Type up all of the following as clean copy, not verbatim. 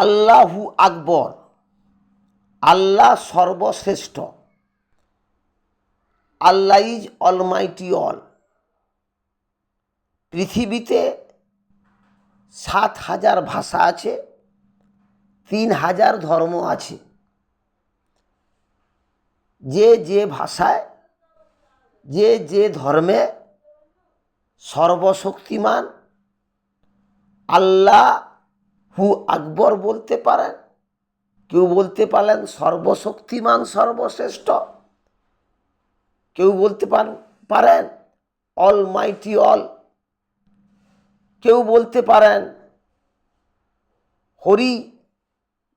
আল্লাহু আকবর, আল্লাহ সর্বশ্রেষ্ঠ, আল্লাহ is Almighty all. পৃথিবীতে 7,000 ভাষা আছে, 3,000 ধর্ম আছে। যে যে ভাষায়, যে যে ধর্মে সর্বশক্তিমান আল্লাহু আকবর বলতে পারেন, কেউ বলতে পারেন সর্বশক্তিমান সর্বশ্রেষ্ঠ, কেউ বলতে পারেন অলমাইটি অল, কেউ বলতে পারেন হরি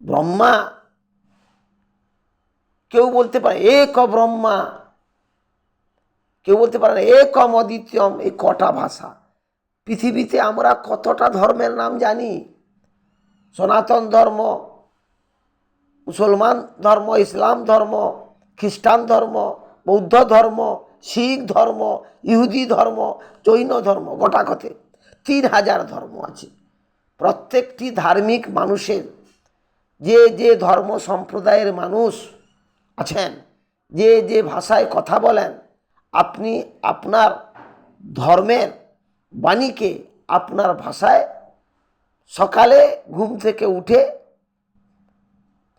ব্রহ্মা, কেউ বলতে পারে এক ব্রহ্মা, কেউ বলতে পারেন একম অদ্বিতীয়ম। এই কটা ভাষা। পৃথিবীতে আমরা কতটা ধর্মের নাম জানি? সনাতন ধর্ম, মুসলমান ধর্ম, ইসলাম ধর্ম, খ্রিস্টান ধর্ম, বৌদ্ধ ধর্ম, শিখ ধর্ম, ইহুদি ধর্ম, জৈন ধর্ম, গোটা কথে 3,000 ধর্ম আছে। প্রত্যেকটি ধার্মিক মানুষের, যে যে ধর্ম সম্প্রদায়ের মানুষ আছেন, যে যে ভাষায় কথা বলেন, আপনি আপনার ধর্মের বাণীকে আপনার ভাষায় সকালে ঘুম থেকে উঠে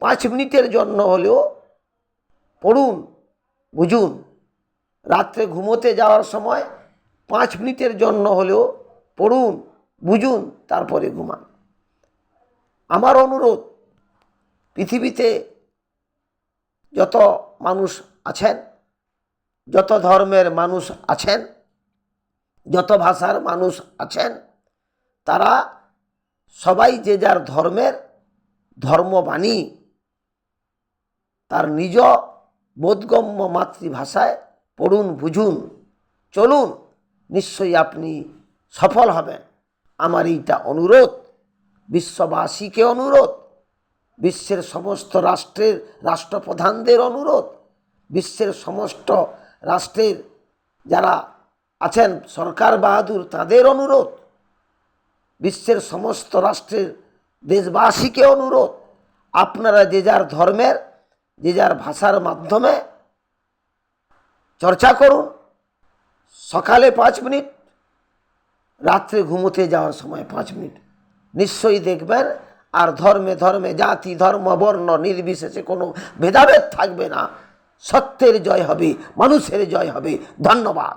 5 মিনিটের জন্য হলেও পড়ুন, বুঝুন। রাত্রে ঘুমোতে যাওয়ার সময় 5 মিনিটের জন্য হলেও পড়ুন, বুঝুন, তারপরে ঘুমান। আমার অনুরোধ, পৃথিবীতে যত মানুষ আছেন, যত ধর্মের মানুষ আছেন, যত ভাষার মানুষ আছেন, তারা সবাই যে যার ধর্মের ধর্মবাণী তার নিজ বোধগম্য মাতৃভাষায় পড়ুন, বুঝুন, চলুন। নিশ্চয়ই আপনি সফল হবেন। আমার এইটা অনুরোধ, বিশ্ববাসীকে অনুরোধ, বিশ্বের সমস্ত রাষ্ট্রের রাষ্ট্রপ্রধানদের অনুরোধ, বিশ্বের সমস্ত রাষ্ট্রের যারা আছেন সরকার বাহাদুর তাদের অনুরোধ, বিশ্বের সমস্ত রাষ্ট্রের দেশবাসীকে অনুরোধ, আপনারা যে যার ধর্মের, যে যার ভাষার মাধ্যমে চর্চা করুন। সকালে 5 মিনিট, রাত্রে ঘুমোতে যাওয়ার সময় 5 মিনিট। নিশ্চয়ই দেখবেন আর ধর্মে ধর্মে, জাতি ধর্ম বর্ণ নির্বিশেষে কোনো ভেদাভেদ থাকবে না। সত্যের জয় হবে, মানুষের জয় হবে। ধন্যবাদ।